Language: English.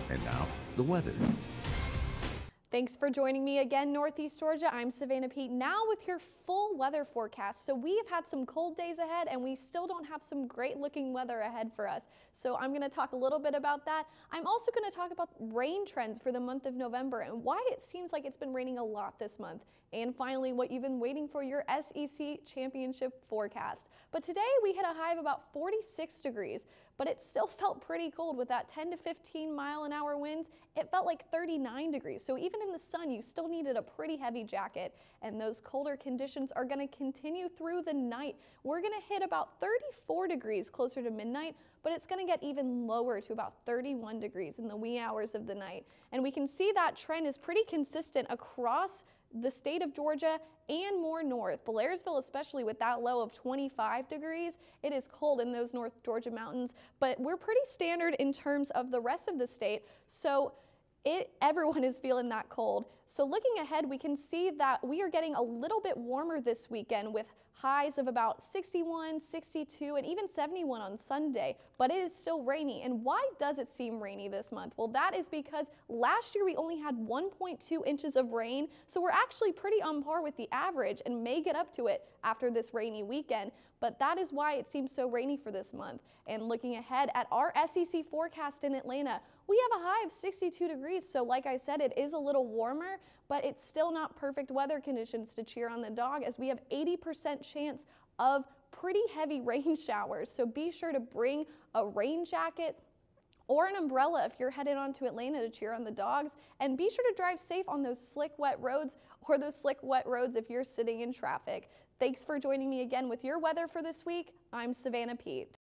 And now, the weather. Thanks for joining me again, Northeast Georgia. I'm Savannah Pete, now with your full weather forecast. So we have had some cold days ahead and we still don't have some great looking weather ahead for us. So I'm going to talk a little bit about that. I'm also going to talk about rain trends for the month of November and why it seems like it's been raining a lot this month. And finally, what you've been waiting for, your SEC championship forecast. But today we hit a high of about 46 degrees, but it still felt pretty cold with that 10 to 15 mile-an-hour winds. It felt like 39 degrees. So even in the sun, you still needed a pretty heavy jacket, and those colder conditions are going to continue through the night. We're going to hit about 34 degrees closer to midnight, but it's going to get even lower to about 31 degrees in the wee hours of the night. And we can see that trend is pretty consistent across the state of Georgia and more north. Blairsville, especially with that low of 25 degrees, it is cold in those North Georgia mountains, but we're pretty standard in terms of the rest of the state. So everyone is feeling that cold. So looking ahead, we can see that we are getting a little bit warmer this weekend with highs of about 61, 62, and even 71 on Sunday, but it is still rainy. And why does it seem rainy this month? Well, that is because last year we only had 1.2 inches of rain, so we're actually pretty on par with the average and may get up to it after this rainy weekend, but that is why it seems so rainy for this month. And looking ahead at our SEC forecast in Atlanta, we have a high of 62 degrees, so like I said, it is a little warmer, but it's still not perfect weather conditions to cheer on the dog, as we have 80% chance of pretty heavy rain showers. So be sure to bring a rain jacket or an umbrella if you're headed on to Atlanta to cheer on the dogs, and be sure to drive safe on those slick, wet roads, or those slick, wet roads if you're sitting in traffic. Thanks for joining me again with your weather for this week. I'm Savannah Pete.